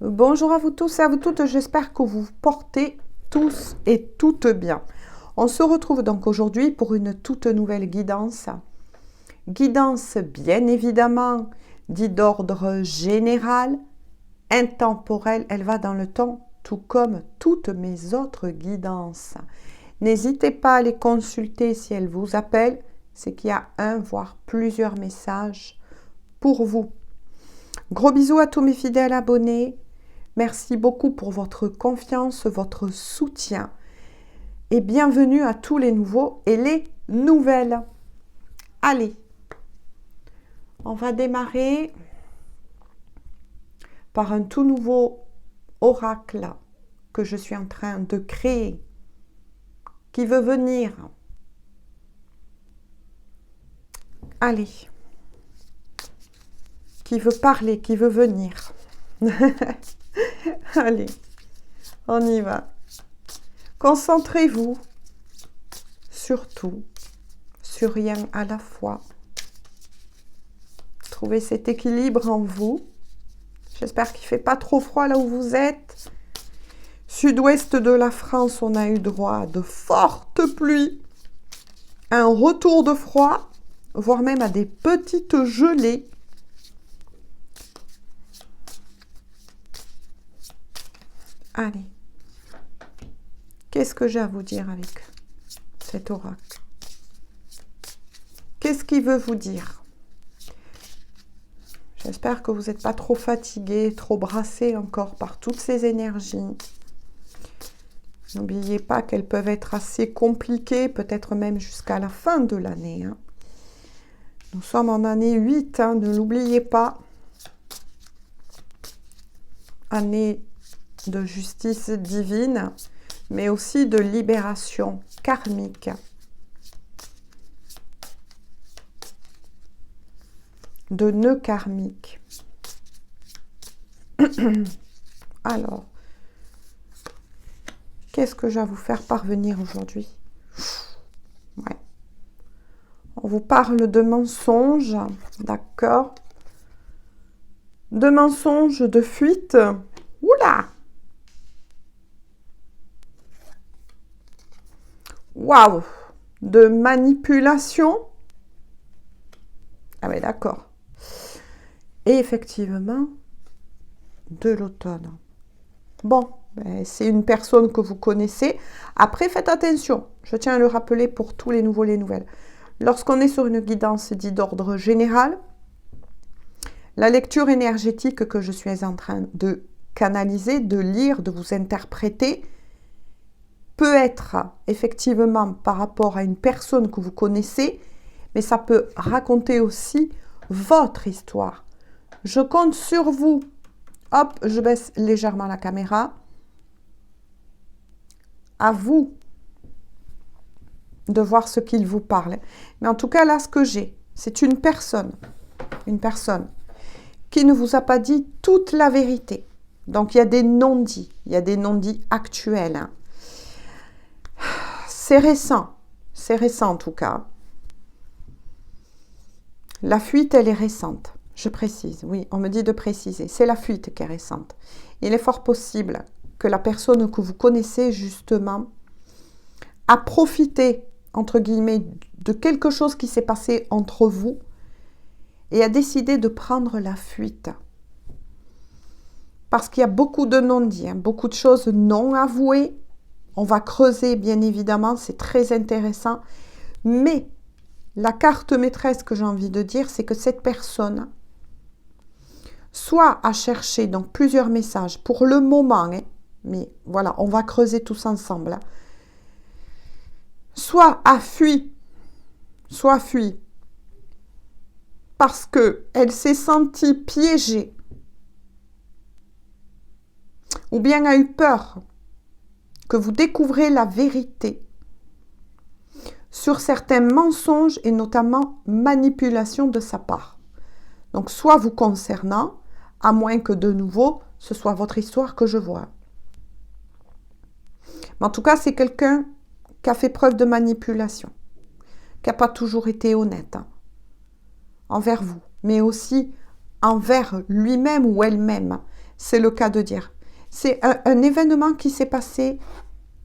Bonjour à vous tous et à vous toutes, j'espère que vous portez tous et toutes bien. On se retrouve donc aujourd'hui pour une toute nouvelle guidance. Guidance bien évidemment dite d'ordre général, intemporelle, elle va dans le temps, tout comme toutes mes autres guidances. N'hésitez pas à les consulter si elles vous appellent, c'est qu'il y a un voire plusieurs messages pour vous. Gros bisous à tous mes fidèles abonnés. Merci beaucoup pour votre confiance, votre soutien. Et bienvenue à tous les nouveaux et les nouvelles. Allez, on va démarrer par un tout nouveau oracle que je suis en train de créer, qui veut venir. Allez, qui veut parler, qui veut venir. Allez, on y va. Concentrez-vous surtout sur rien à la fois. Trouvez cet équilibre en vous. J'espère qu'il ne fait pas trop froid là où vous êtes. Sud-ouest de la France, on a eu droit à de fortes pluies, un retour de froid, voire même à des petites gelées. Allez, qu'est-ce que j'ai à vous dire avec cet oracle? Qu'est-ce qu'il veut vous dire? J'espère que vous n'êtes pas trop fatigué, trop brassé encore par toutes ces énergies. N'oubliez pas qu'elles peuvent être assez compliquées, peut-être même jusqu'à la fin de l'année. Nous sommes en année 8, ne l'oubliez pas. Année de justice divine, mais aussi de libération karmique. De nœuds karmiques. Alors, qu'est-ce que j'ai à vous faire parvenir aujourd'hui? Ouais. On vous parle de mensonges, d'accord? De mensonges, de fuite. Oula! Waouh! De manipulation. Ah ouais, d'accord. Et effectivement, de l'automne. Bon, ben, c'est une personne que vous connaissez. Après, faites attention. Je tiens à le rappeler pour tous les nouveaux, les nouvelles. Lorsqu'on est sur une guidance dite d'ordre général, la lecture énergétique que je suis en train de canaliser, de lire, de vous interpréter, peut être effectivement par rapport à une personne que vous connaissez, mais ça peut raconter aussi votre histoire. Je compte sur vous. Hop, je baisse légèrement la caméra. À vous de voir ce qu'il vous parle. Mais en tout cas, là, ce que j'ai, c'est une personne qui ne vous a pas dit toute la vérité. Donc, il y a des non-dits, il y a des non-dits actuels. C'est récent en tout cas. La fuite, elle est récente, je précise, oui, on me dit de préciser, c'est la fuite qui est récente. Il est fort possible que la personne que vous connaissez justement a profité, entre guillemets, de quelque chose qui s'est passé entre vous et a décidé de prendre la fuite. Parce qu'il y a beaucoup de non-dits, beaucoup de choses non avouées. On va creuser, bien évidemment, c'est très intéressant. Mais la carte maîtresse que j'ai envie de dire, c'est que cette personne, soit a cherché donc plusieurs messages pour le moment, mais voilà, on va creuser tous ensemble, soit a fui parce qu'elle s'est sentie piégée, ou bien a eu peur que vous découvrez la vérité sur certains mensonges et notamment manipulation de sa part. Donc, soit vous concernant, à moins que de nouveau, ce soit votre histoire que je vois. Mais en tout cas, c'est quelqu'un qui a fait preuve de manipulation, qui n'a pas toujours été honnête envers vous, mais aussi envers lui-même ou elle-même. c'est le cas de dire. C'est un événement qui s'est passé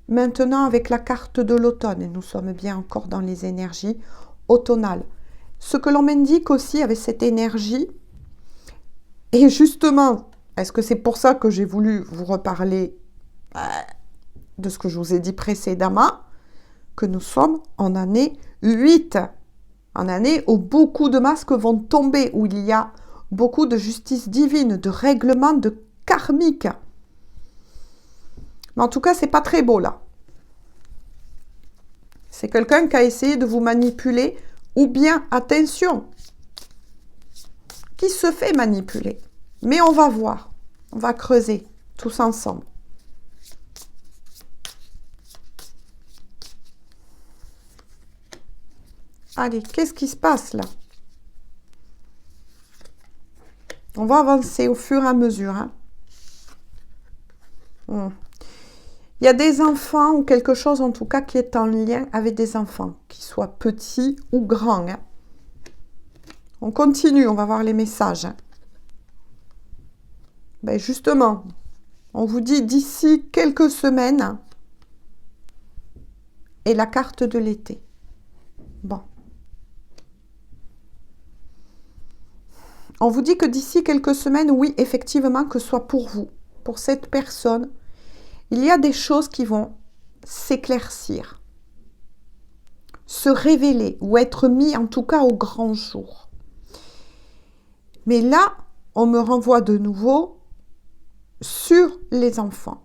maintenant avec la carte de l'automne. Et nous sommes bien encore dans les énergies automnales. Ce que l'on m'indique aussi avec cette énergie, et justement, est-ce que c'est pour ça que j'ai voulu vous reparler de ce que je vous ai dit précédemment, que nous sommes en année 8, en année où beaucoup de masques vont tomber, où il y a beaucoup de justice divine, de règlement, de karmique. Mais en tout cas, c'est pas très beau là. C'est quelqu'un qui a essayé de vous manipuler, ou bien, attention, qui se fait manipuler. Mais on va voir, on va creuser tous ensemble. Allez, qu'est-ce qui se passe là? On va avancer au fur et à mesure. Hein. Il y a des enfants ou quelque chose en tout cas qui est en lien avec des enfants, qu'ils soient petits ou grands. Hein. On continue, on va voir les messages. Hein. Ben justement, on vous dit d'ici quelques semaines et la carte de l'été. Bon. On vous dit que d'ici quelques semaines, oui, effectivement, que ce soit pour vous, pour cette personne, il y a des choses qui vont s'éclaircir, se révéler ou être mis en tout cas au grand jour. Mais là, on me renvoie de nouveau sur les enfants.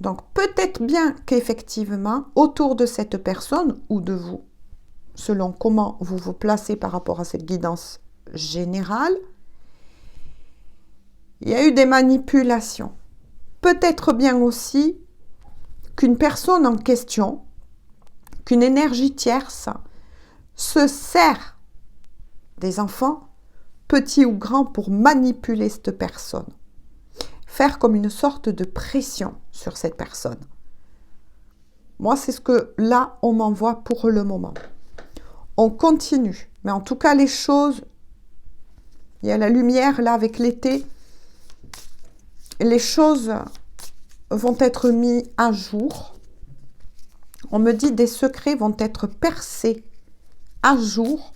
Donc peut-être bien qu'effectivement, autour de cette personne ou de vous, selon comment vous vous placez par rapport à cette guidance générale, il y a eu des manipulations. Peut-être bien aussi qu'une personne en question, qu'une énergie tierce, se sert des enfants, petits ou grands, pour manipuler cette personne. Faire comme une sorte de pression sur cette personne. Moi, c'est ce que là, on m'envoie pour le moment. On continue. Mais en tout cas, les choses, il y a la lumière là avec l'été. Les choses vont être mises à jour. On me dit des secrets vont être percés à jour.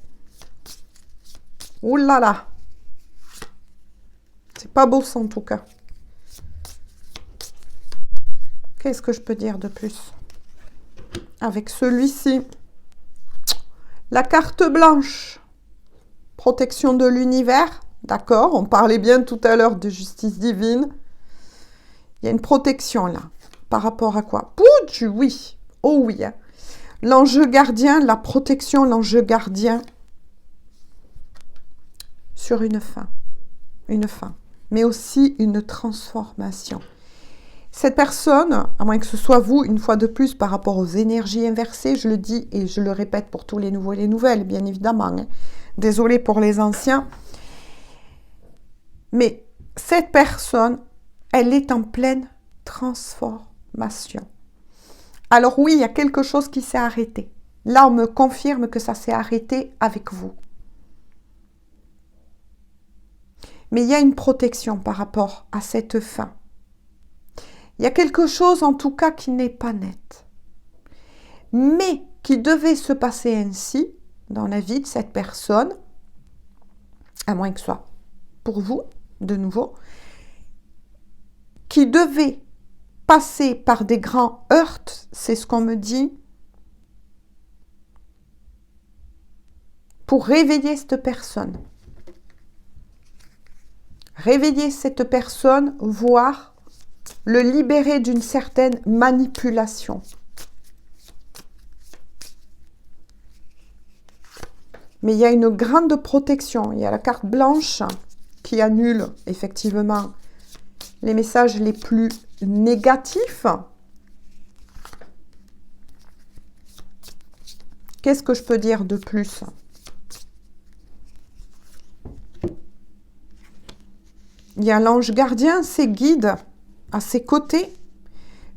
Ouh là là. C'est pas beau ça en tout cas. Qu'est-ce que je peux dire de plus? Avec celui-ci. La carte blanche. Protection de l'univers. D'accord, on parlait bien tout à l'heure de justice divine. Il y a une protection là. Par rapport à quoi? Pouh, oui. Oh oui. Hein. L'enjeu gardien, la protection, l'enjeu gardien. Sur une fin. Une fin. Mais aussi une transformation. Cette personne, à moins que ce soit vous, une fois de plus, par rapport aux énergies inversées, je le dis et je le répète pour tous les nouveaux et les nouvelles, bien évidemment. Hein. Désolée pour les anciens. Mais cette personne, elle est en pleine transformation. Alors oui, il y a quelque chose qui s'est arrêté. Là, on me confirme que ça s'est arrêté avec vous. Mais il y a une protection par rapport à cette fin. Il y a quelque chose en tout cas qui n'est pas net. Mais qui devait se passer ainsi dans la vie de cette personne, à moins que ce soit pour vous, de nouveau, qui devait passer par des grands heurts, c'est ce qu'on me dit, pour réveiller cette personne. Réveiller cette personne, voire le libérer d'une certaine manipulation. Mais il y a une grande protection. Il y a la carte blanche qui annule effectivement les messages les plus négatifs. Qu'est-ce que je peux dire de plus ? Il y a l'ange gardien, ses guides à ses côtés.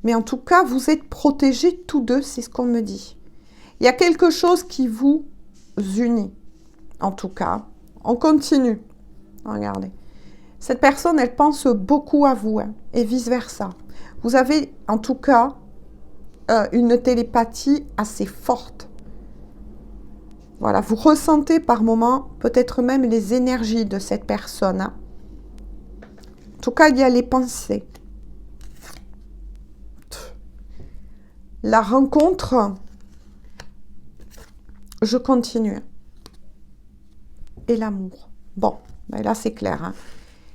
Mais en tout cas, vous êtes protégés tous deux, c'est ce qu'on me dit. Il y a quelque chose qui vous unit. En tout cas, on continue. Regardez. Cette personne, elle pense beaucoup à vous, hein, et vice-versa. Vous avez en tout cas une télépathie assez forte. Voilà, vous ressentez par moments peut-être même les énergies de cette personne. Hein. En tout cas, il y a les pensées. La rencontre, je continue. Et l'amour. Bon, ben là c'est clair. Hein.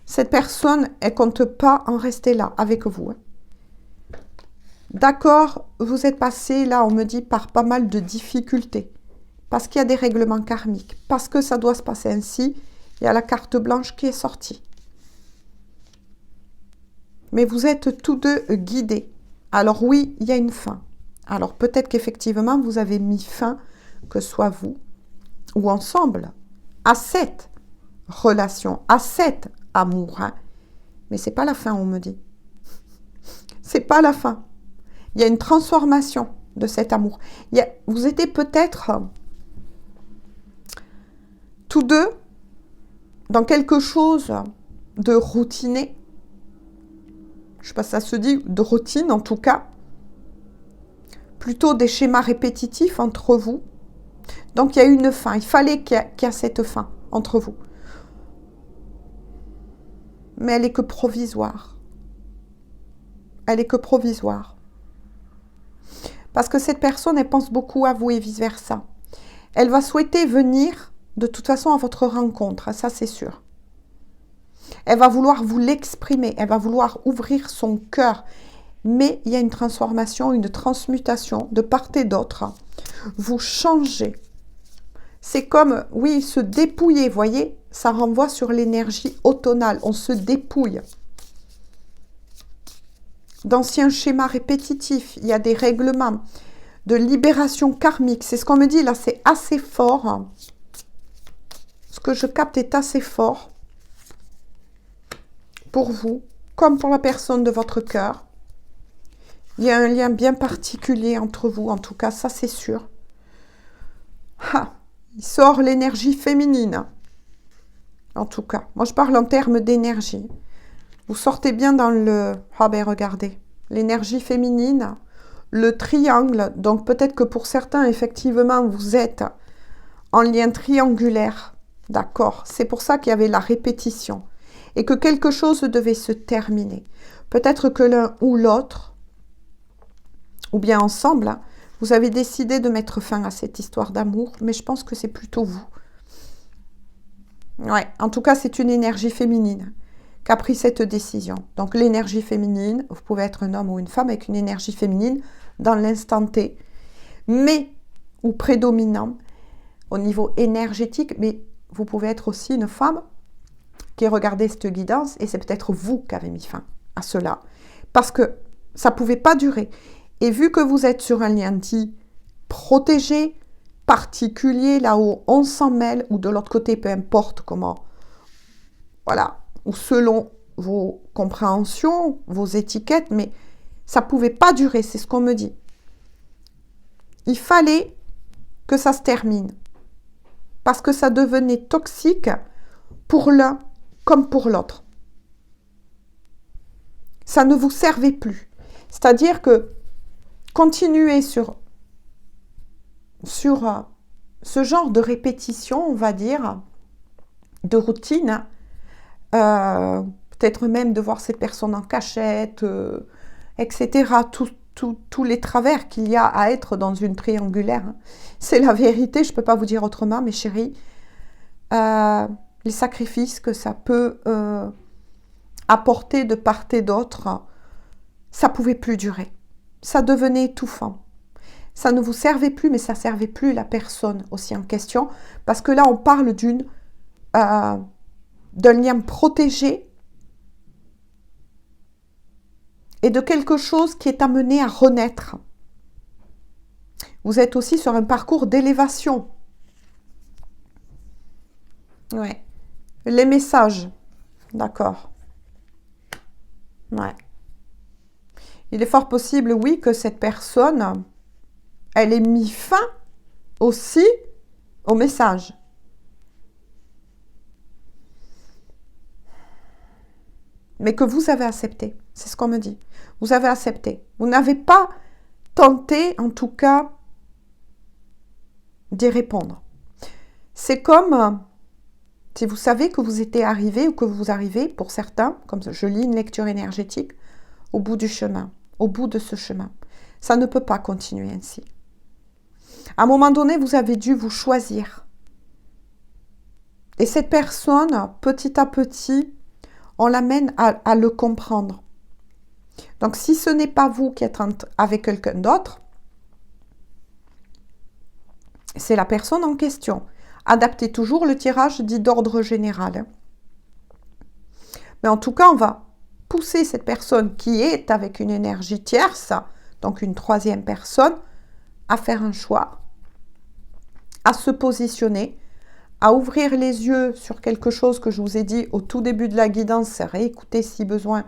Cette personne, elle compte pas en rester là avec vous. Hein. D'accord, vous êtes passé, là, on me dit, par pas mal de difficultés. Parce qu'il y a des règlements karmiques. Parce que ça doit se passer ainsi. Il y a la carte blanche qui est sortie. Mais vous êtes tous deux guidés. Alors oui, il y a une fin. Alors peut-être qu'effectivement, vous avez mis fin, que ce soit vous ou ensemble, à cette relation, à cet amour. Hein. Mais c'est pas la fin, on me dit. C'est pas la fin. Il y a une transformation de cet amour. Vous étiez peut-être tous deux dans quelque chose de routiné. Je ne sais pas si ça se dit, de routine en tout cas. Plutôt des schémas répétitifs entre vous. Donc il y a une fin. Il fallait qu'il y ait cette fin entre vous. Mais elle n'est que provisoire. Elle est que provisoire. Parce que cette personne, elle pense beaucoup à vous et vice-versa. Elle va souhaiter venir, de toute façon, à votre rencontre. Ça, c'est sûr. Elle va vouloir vous l'exprimer. Elle va vouloir ouvrir son cœur. Mais il y a une transformation, une transmutation de part et d'autre. Vous changez. C'est comme, oui, se dépouiller, voyez, ça renvoie sur l'énergie automnale. On se dépouille. D'anciens schémas répétitifs, il y a des règlements de libération karmique. C'est ce qu'on me dit là, c'est assez fort. Ce que je capte est assez fort pour vous, comme pour la personne de votre cœur. Il y a un lien bien particulier entre vous, en tout cas, ça c'est sûr. Ah, il sort l'énergie féminine. En tout cas, moi je parle en termes d'énergie. Vous sortez bien dans le... Ah ben regardez, l'énergie féminine, le triangle. Donc peut-être que pour certains, effectivement, vous êtes en lien triangulaire. D'accord, c'est pour ça qu'il y avait la répétition. Et que quelque chose devait se terminer. Peut-être que l'un ou l'autre, ou bien ensemble, vous avez décidé de mettre fin à cette histoire d'amour. Mais je pense que c'est plutôt vous. Ouais, en tout cas, c'est une énergie féminine qui a pris cette décision. Donc l'énergie féminine, vous pouvez être un homme ou une femme avec une énergie féminine dans l'instant T, mais, ou prédominant au niveau énergétique, mais vous pouvez être aussi une femme qui regardait cette guidance et c'est peut-être vous qui avez mis fin à cela. Parce que ça ne pouvait pas durer. Et vu que vous êtes sur un lien dit protégé, particulier, là où on s'en mêle, ou de l'autre côté, peu importe comment, voilà, ou selon vos compréhensions, vos étiquettes, mais ça ne pouvait pas durer, c'est ce qu'on me dit. Il fallait que ça se termine, parce que ça devenait toxique pour l'un comme pour l'autre. Ça ne vous servait plus. C'est-à-dire que continuer sur ce genre de répétition, on va dire, de routine, peut-être même de voir cette personne en cachette, etc. Tous les travers qu'il y a à être dans une triangulaire. Hein. C'est la vérité, je ne peux pas vous dire autrement, mes chéris. Les sacrifices que ça peut apporter de part et d'autre, ça ne pouvait plus durer. Ça devenait étouffant. Ça ne vous servait plus, mais ça ne servait plus la personne aussi en question. Parce que là, on parle d'un lien protégé et de quelque chose qui est amené à renaître. Vous êtes aussi sur un parcours d'élévation. Ouais. Les messages. D'accord. Ouais. Il est fort possible, oui, que cette personne, elle ait mis fin aussi au message. mais que vous avez accepté. C'est ce qu'on me dit. Vous avez accepté. Vous n'avez pas tenté, en tout cas, d'y répondre. C'est comme si vous savez que vous étiez arrivé ou que vous arrivez, pour certains, comme je lis une lecture énergétique, au bout du chemin, au bout de ce chemin. Ça ne peut pas continuer ainsi. À un moment donné, vous avez dû vous choisir. Et cette personne, petit à petit, on l'amène à le comprendre. Donc, si ce n'est pas vous qui êtes avec quelqu'un d'autre, c'est la personne en question. Adaptez toujours le tirage dit d'ordre général. Mais en tout cas, on va pousser cette personne qui est avec une énergie tierce, donc une troisième personne, à faire un choix, à se positionner, à ouvrir les yeux sur quelque chose que je vous ai dit au tout début de la guidance, réécouter si besoin,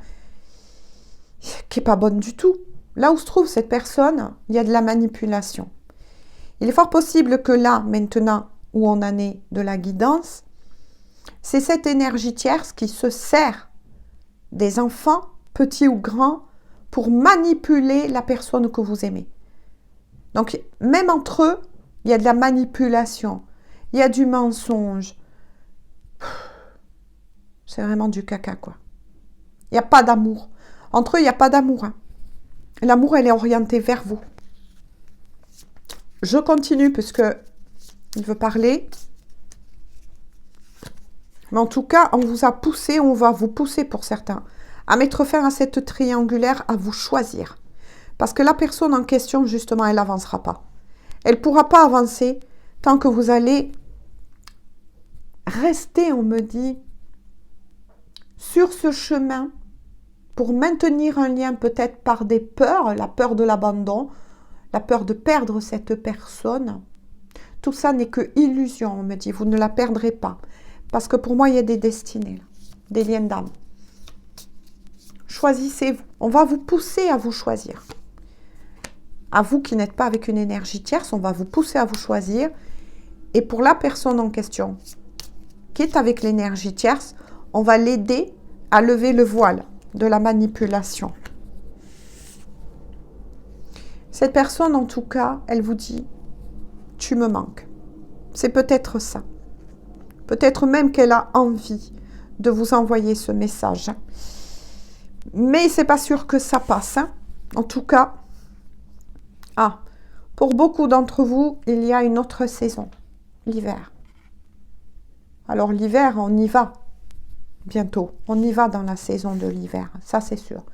qui n'est pas bonne du tout. Là où se trouve cette personne, il y a de la manipulation. Il est fort possible que là, maintenant, où on en est de la guidance, c'est cette énergie tierce qui se sert des enfants, petits ou grands, pour manipuler la personne que vous aimez. Donc, même entre eux, il y a de la manipulation, il y a du mensonge. C'est vraiment du caca, quoi. Il n'y a pas d'amour. Entre eux, il n'y a pas d'amour. Hein. L'amour, elle est orientée vers vous. Je continue, puisque il veut parler. Mais en tout cas, on vous a poussé, on va vous pousser pour certains, à mettre fin à cette triangulaire, à vous choisir. Parce que la personne en question, justement, elle n'avancera pas. Elle ne pourra pas avancer tant que vous allez rester, on me dit, sur ce chemin pour maintenir un lien peut-être par des peurs, la peur de l'abandon, la peur de perdre cette personne. Tout ça n'est que illusion, on me dit. Vous ne la perdrez pas. Parce que pour moi, il y a des destinées, des liens d'âme. Choisissez-vous. On va vous pousser à vous choisir. À vous qui n'êtes pas avec une énergie tierce, on va vous pousser à vous choisir. Et pour la personne en question qui est avec l'énergie tierce, on va l'aider à lever le voile de la manipulation. Cette personne, en tout cas, elle vous dit « tu me manques ». C'est peut-être ça. Peut-être même qu'elle a envie de vous envoyer ce message. Mais c'est pas sûr que ça passe. Hein. En tout cas, pour beaucoup d'entre vous, il y a une autre saison, l'hiver. Alors l'hiver, on y va bientôt. On y va dans la saison de l'hiver, ça c'est sûr.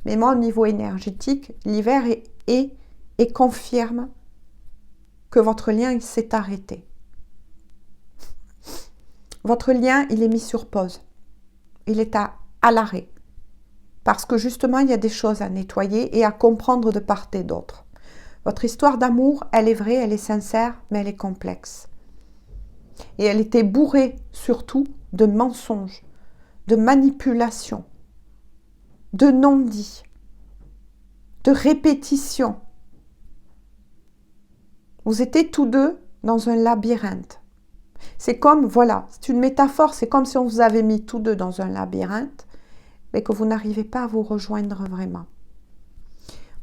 Mais moi, au niveau énergétique, l'hiver est confirme que votre lien s'est arrêté. Votre lien, il est mis sur pause. Il est à l'arrêt. Parce que justement, il y a des choses à nettoyer et à comprendre de part et d'autre. Votre histoire d'amour, elle est vraie, elle est sincère, mais elle est complexe. Et elle était bourrée surtout de mensonges, de manipulations, de non-dits, de répétitions. Vous étiez tous deux dans un labyrinthe. C'est comme, voilà, c'est une métaphore, c'est comme si on vous avait mis tous deux dans un labyrinthe, mais que vous n'arrivez pas à vous rejoindre vraiment.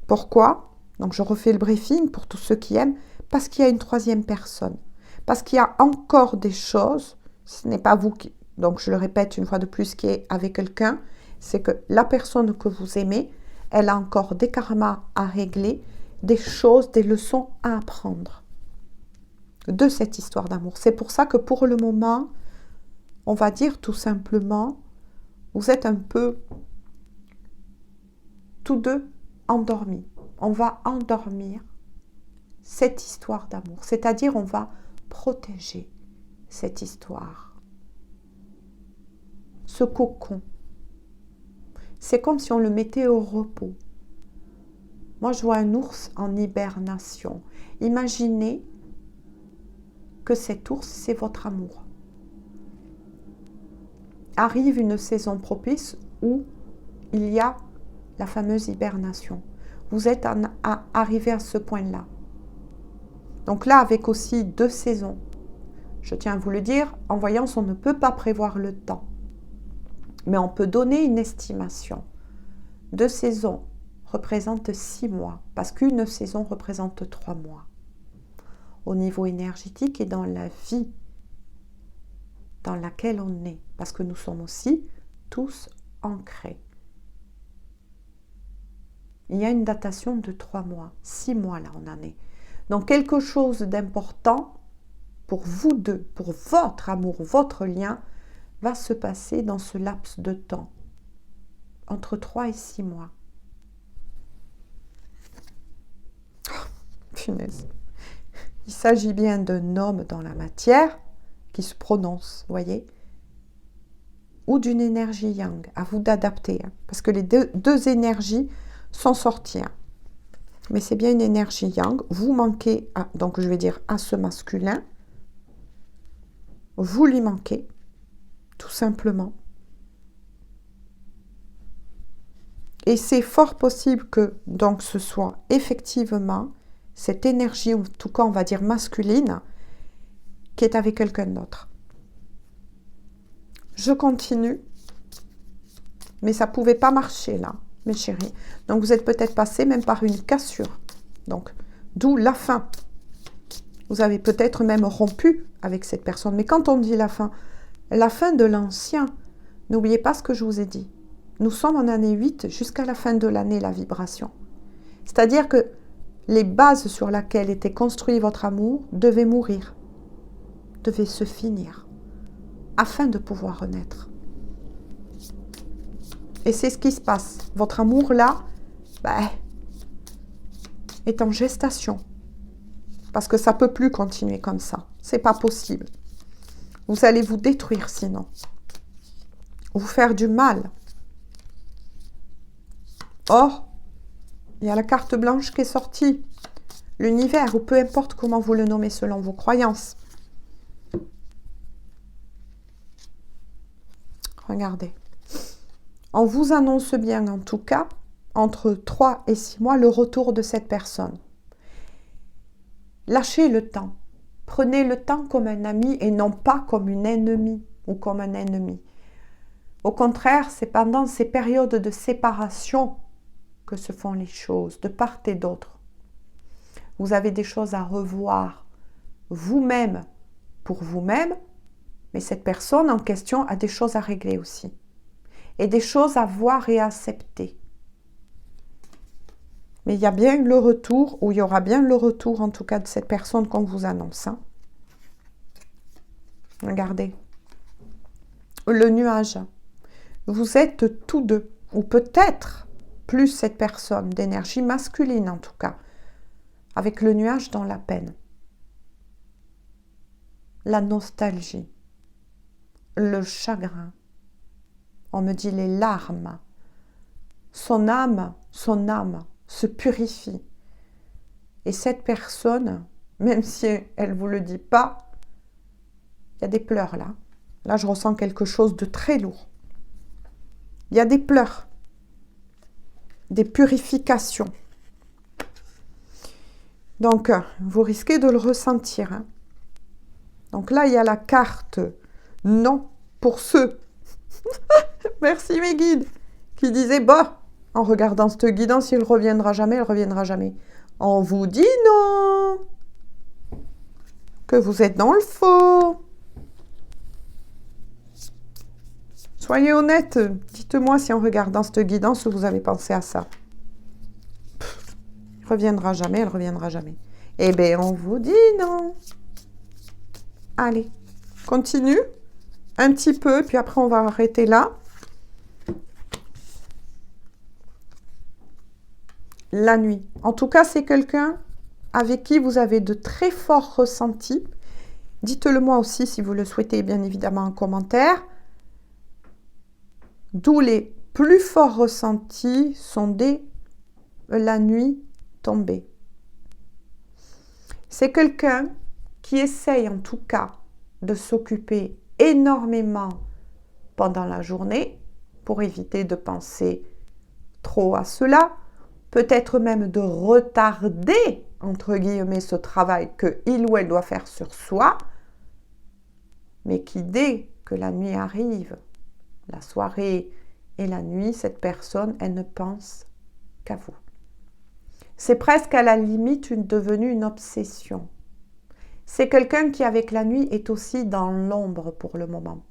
Pourquoi? Donc je refais le briefing pour tous ceux qui aiment, parce qu'il y a une troisième personne. Parce qu'il y a encore des choses, ce n'est pas vous qui, donc je le répète une fois de plus, qui est avec quelqu'un, c'est que la personne que vous aimez, elle a encore des karmas à régler, des choses, des leçons à apprendre de cette histoire d'amour. C'est pour ça que pour le moment, on va dire tout simplement, vous êtes un peu tous deux endormis. On va endormir cette histoire d'amour, c'est-à-dire on va protéger cette histoire, ce cocon. C'est comme si on le mettait au repos. Moi, je vois un ours en hibernation. Imaginez que cet ours, c'est votre amour. Arrive une saison propice où il y a la fameuse hibernation. Vous êtes arrivé à ce point-là. Donc là, avec aussi 2 saisons. Je tiens à vous le dire, en voyance, on ne peut pas prévoir le temps. Mais on peut donner une estimation. 2 saisons représentent 6 mois, parce qu'une saison représente 3 mois. Au niveau énergétique et dans la vie dans laquelle on est, parce que nous sommes aussi tous ancrés. Il y a une datation de 3 mois, 6 mois là on en est. Donc quelque chose d'important pour vous deux, pour votre amour, votre lien, va se passer dans ce laps de temps, entre 3 et 6 mois. Oh, punaise. Il s'agit bien d'un homme dans la matière qui se prononce, voyez, ou d'une énergie yang. À vous d'adapter, hein, parce que les deux énergies sont sorties. Hein. Mais c'est bien une énergie yang. Vous manquez, donc je vais dire à ce masculin, vous lui manquez, tout simplement. Et c'est fort possible que donc ce soit effectivement cette énergie, en tout cas on va dire masculine, qui est avec quelqu'un d'autre. Je continue, mais ça ne pouvait pas marcher là, mes chéris. Donc vous êtes peut-être passé même par une cassure. Donc, d'où la fin. Vous avez peut-être même rompu avec cette personne. Mais quand on dit la fin de l'ancien, n'oubliez pas ce que je vous ai dit. Nous sommes en année 8 jusqu'à la fin de l'année, la vibration. C'est-à-dire que les bases sur lesquelles était construit votre amour devaient mourir, devaient se finir, afin de pouvoir renaître. Et c'est ce qui se passe. Votre amour, là, est en gestation. Parce que ça ne peut plus continuer comme ça. C'est pas possible. Vous allez vous détruire sinon. Vous faire du mal. Or, il y a la carte blanche qui est sortie. L'univers, ou peu importe comment vous le nommez selon vos croyances. Regardez. On vous annonce bien, en tout cas, entre 3 et 6 mois, le retour de cette personne. Lâchez le temps. Prenez le temps comme un ami et non pas comme une ennemie ou comme un ennemi. Au contraire, c'est pendant ces périodes de séparation que se font les choses, de part et d'autre. Vous avez des choses à revoir vous-même pour vous-même, mais cette personne en question a des choses à régler aussi. Et des choses à voir et à accepter. Mais il y a bien le retour, ou il y aura bien le retour en tout cas de cette personne qu'on vous annonce. Hein. Regardez. Le nuage. Vous êtes tous deux, ou peut-être plus cette personne d'énergie masculine en tout cas, avec le nuage dans la peine. La nostalgie. Le chagrin. On me dit les larmes. Son âme se purifie. Et cette personne, même si elle ne vous le dit pas, il y a des pleurs là. Là, je ressens quelque chose de très lourd. Il y a des pleurs, des purifications. Donc, vous risquez de le ressentir. Hein. Donc là, il y a la carte non pour ceux. Merci mes guides. Qui disaient, bah, en regardant cette guidance, il ne reviendra jamais, elle ne reviendra jamais. On vous dit non. Que vous êtes dans le faux. Soyez honnête. Dites-moi si en regardant cette guidance, vous avez pensé à ça. Il ne reviendra jamais, elle ne reviendra jamais. Eh bien, on vous dit non. Allez, continue. Un petit peu, puis après on va arrêter là. La nuit. En tout cas, c'est quelqu'un avec qui vous avez de très forts ressentis. Dites-le moi aussi si vous le souhaitez, bien évidemment, en commentaire. D'où les plus forts ressentis sont dès la nuit tombée. C'est quelqu'un qui essaye en tout cas de s'occuper énormément pendant la journée pour éviter de penser trop à cela, peut-être même de retarder, entre guillemets, ce travail qu'il ou elle doit faire sur soi, mais qui, dès que la nuit arrive, la soirée et la nuit, cette personne, elle ne pense qu'à vous. C'est presque à la limite devenue une obsession. C'est quelqu'un qui, avec la nuit, est aussi dans l'ombre pour le moment.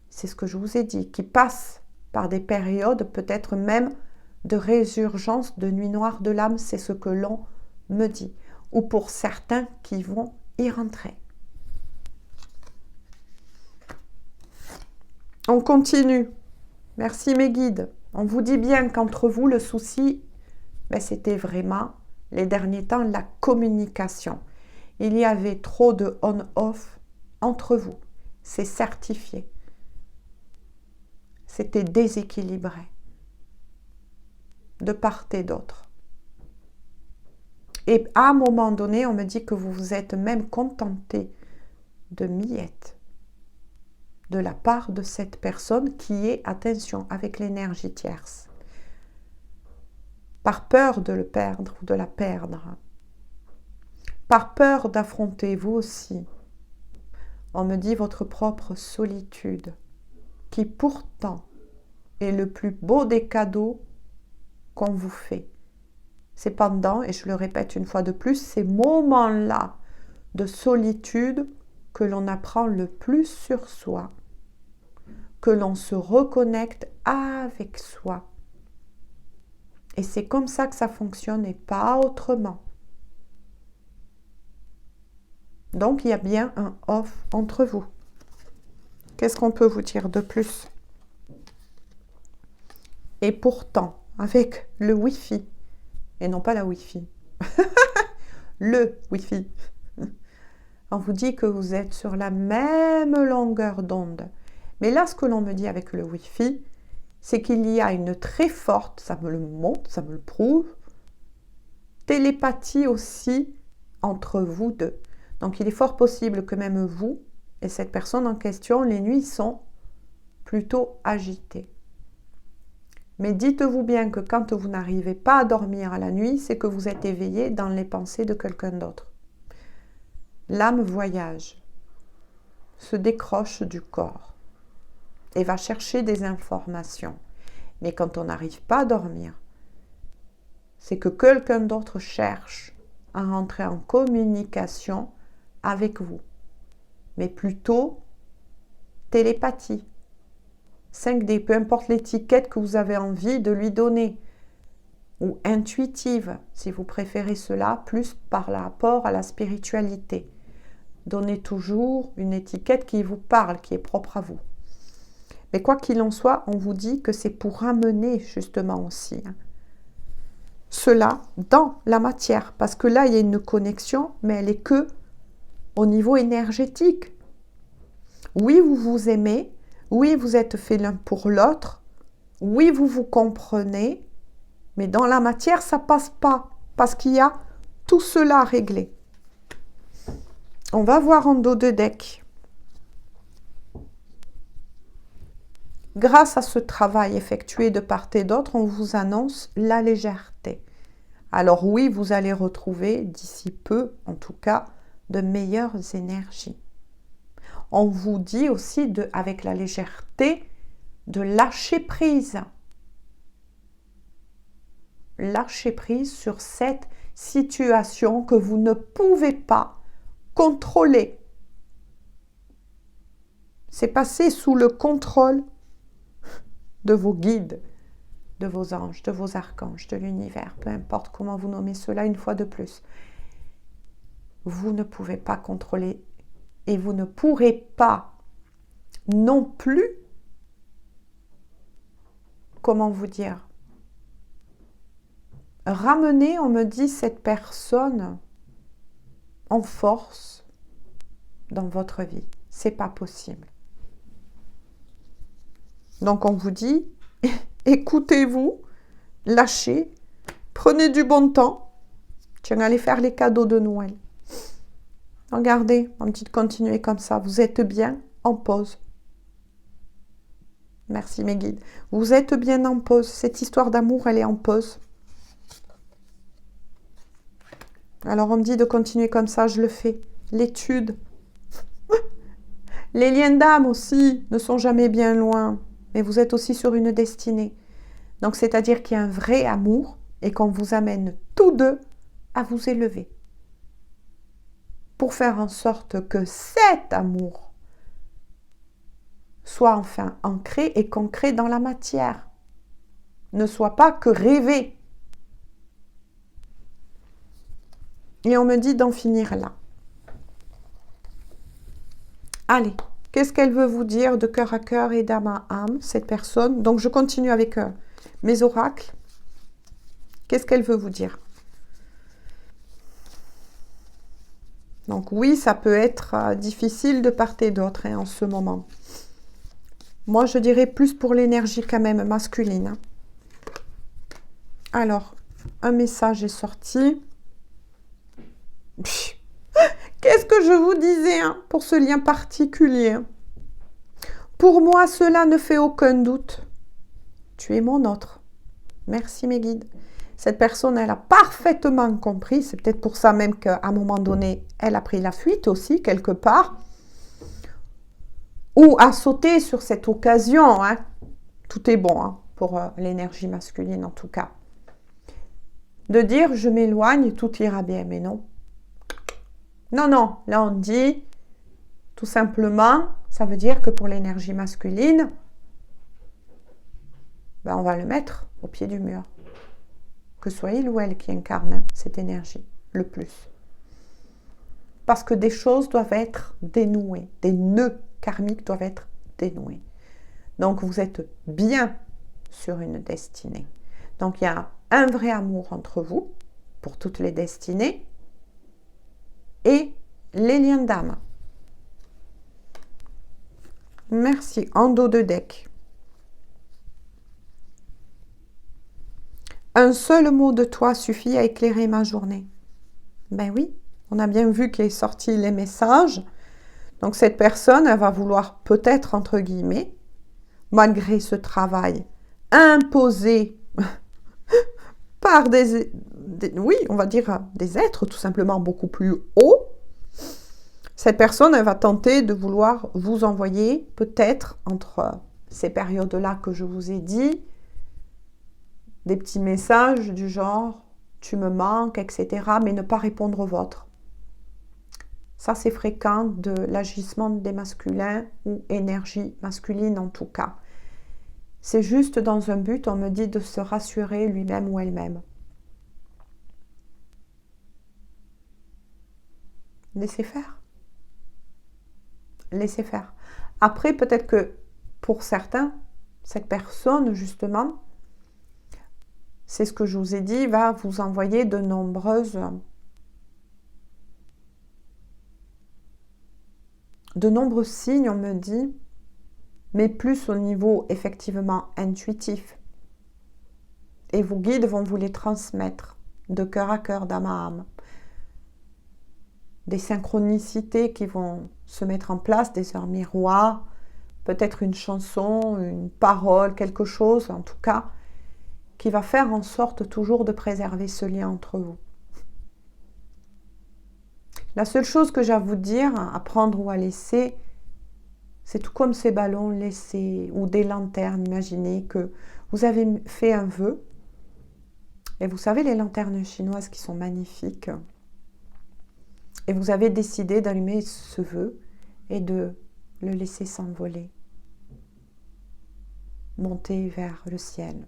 C'est ce que je vous ai dit, qui passe par des périodes, peut-être même de résurgence de nuit noire de l'âme, c'est ce que l'on me dit. Ou pour certains qui vont y rentrer. On continue. Merci mes guides. On vous dit bien qu'entre vous, le souci, c'était vraiment, les derniers temps, la communication. Il y avait trop de on-off entre vous. C'est certifié. C'était déséquilibré. De part et d'autre. Et à un moment donné, on me dit que vous vous êtes même contenté de miettes de la part de cette personne qui est, attention, avec l'énergie tierce. Par peur de le perdre ou de la perdre. Par peur d'affronter vous aussi. On me dit votre propre solitude, qui pourtant est le plus beau des cadeaux qu'on vous fait. C'est pendant, et je le répète une fois de plus, ces moments-là de solitude que l'on apprend le plus sur soi, que l'on se reconnecte avec soi. Et c'est comme ça que ça fonctionne et pas autrement. Donc il y a bien un off entre vous. Qu'est-ce qu'on peut vous dire de plus? Et pourtant, avec le Wi-Fi, et non pas la Wi-Fi, le Wi-Fi, on vous dit que vous êtes sur la même longueur d'onde. Mais là, ce que l'on me dit avec le Wi-Fi, c'est qu'il y a une très forte, ça me le montre, ça me le prouve, télépathie aussi entre vous deux. Donc, il est fort possible que même vous et cette personne en question, les nuits sont plutôt agitées. Mais dites-vous bien que quand vous n'arrivez pas à dormir à la nuit, c'est que vous êtes éveillé dans les pensées de quelqu'un d'autre. L'âme voyage, se décroche du corps et va chercher des informations. Mais quand on n'arrive pas à dormir, c'est que quelqu'un d'autre cherche à rentrer en communication avec vous. Mais plutôt télépathie. 5D, peu importe l'étiquette que vous avez envie de lui donner. Ou intuitive, si vous préférez cela, plus par rapport à la spiritualité. Donnez toujours une étiquette qui vous parle, qui est propre à vous. Mais quoi qu'il en soit, on vous dit que c'est pour ramener justement aussi cela dans la matière. Parce que là, il y a une connexion, mais elle est que au niveau énergétique. Oui, vous vous aimez. Oui, vous êtes fait l'un pour l'autre. Oui, vous vous comprenez. Mais dans la matière, ça ne passe pas. Parce qu'il y a tout cela à régler. On va voir en dos de deck. Grâce à ce travail effectué de part et d'autre, on vous annonce la légèreté. Alors oui, vous allez retrouver d'ici peu, en tout cas, de meilleures énergies. On vous dit aussi, avec la légèreté, de lâcher prise. Lâcher prise sur cette situation que vous ne pouvez pas contrôler. C'est passé sous le contrôle de vos guides, de vos anges, de vos archanges, de l'univers, peu importe comment vous nommez cela une fois de plus. Vous ne pouvez pas contrôler et vous ne pourrez pas non plus, comment vous dire, ramener, on me dit, cette personne en force dans votre vie. C'est pas possible. Donc on vous dit, écoutez-vous, lâchez, prenez du bon temps. Tiens, allez faire les cadeaux de Noël. Regardez, on me dit de continuer comme ça. Vous êtes bien en pause. Merci mes guides. Vous êtes bien en pause. Cette histoire d'amour, elle est en pause. Alors on me dit de continuer comme ça, je le fais. L'étude. Les liens d'âme aussi ne sont jamais bien loin. mais vous êtes aussi sur une destinée. Donc, c'est-à-dire qu'il y a un vrai amour et qu'on vous amène tous deux à vous élever. Pour faire en sorte que cet amour soit enfin ancré et concret dans la matière. Ne soit pas que rêver. Et on me dit d'en finir là. Allez, qu'est-ce qu'elle veut vous dire de cœur à cœur et d'âme à âme, cette personne? Donc, je continue avec mes oracles. Qu'est-ce qu'elle veut vous dire? Donc, oui, ça peut être difficile de part et d'autre en ce moment. Moi, je dirais plus pour l'énergie quand même masculine. Hein. Alors, un message est sorti. Qu'est-ce que je vous disais hein, pour ce lien particulier? Pour moi, cela ne fait aucun doute. Tu es mon autre. Merci mes guides. Cette personne, elle a parfaitement compris. C'est peut-être pour ça même qu'à un moment donné, elle a pris la fuite aussi, quelque part. Ou a sauté sur cette occasion. Hein. Tout est bon hein, pour l'énergie masculine en tout cas. De dire, je m'éloigne, tout ira bien. Mais non. Non, non. Là, on dit, tout simplement, ça veut dire que pour l'énergie masculine, ben, on va le mettre au pied du mur. Que ce soit il ou elle qui incarne hein, cette énergie, le plus. Parce que des choses doivent être dénouées. Des nœuds karmiques doivent être dénoués. Donc, vous êtes bien sur une destinée. Donc, il y a un vrai amour entre vous, pour toutes les destinées, et les liens d'âme. Merci. En dos de deck. Un seul mot de toi suffit à éclairer ma journée. Ben oui, on a bien vu qu'il est sorti les messages. Donc cette personne, elle va vouloir peut-être, entre guillemets, malgré ce travail imposé par oui, on va dire des êtres tout simplement beaucoup plus hauts, cette personne, elle va tenter de vouloir vous envoyer peut-être entre ces périodes-là que je vous ai dit, des petits messages du genre « tu me manques », etc., mais ne pas répondre au vôtre. Ça, c'est fréquent de l'agissement des masculins ou énergie masculine en tout cas. C'est juste dans un but, on me dit, de se rassurer lui-même ou elle-même. Laissez faire. Laissez faire. Après, peut-être que pour certains, cette personne, justement, c'est ce que je vous ai dit, va vous envoyer de nombreux signes, on me dit, mais plus au niveau effectivement intuitif. Et vos guides vont vous les transmettre de cœur à cœur, d'âme à âme. Des synchronicités qui vont se mettre en place, des heures miroirs, peut-être une chanson, une parole, quelque chose en tout cas, qui va faire en sorte toujours de préserver ce lien entre vous. La seule chose que j'ai à vous dire, à prendre ou à laisser, c'est tout comme ces ballons laissés ou des lanternes. Imaginez que vous avez fait un vœu, et vous savez les lanternes chinoises qui sont magnifiques, et vous avez décidé d'allumer ce vœu et de le laisser s'envoler, monter vers le ciel.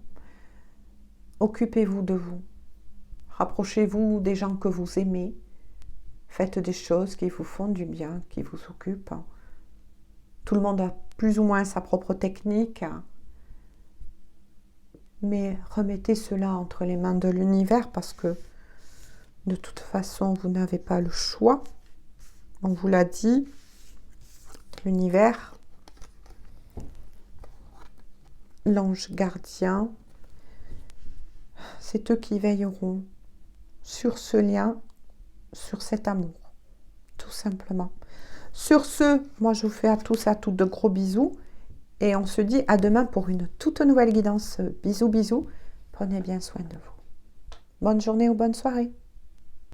Occupez-vous de vous, rapprochez-vous des gens que vous aimez, faites des choses qui vous font du bien, qui vous occupent. Tout le monde a plus ou moins sa propre technique, mais remettez cela entre les mains de l'univers parce que de toute façon, vous n'avez pas le choix. On vous l'a dit, l'univers, l'ange gardien, c'est eux qui veilleront sur ce lien, sur cet amour, tout simplement. Sur ce, moi je vous fais à tous et à toutes de gros bisous et on se dit à demain pour une toute nouvelle guidance. Bisous, bisous. Prenez bien soin de vous. Bonne journée ou bonne soirée.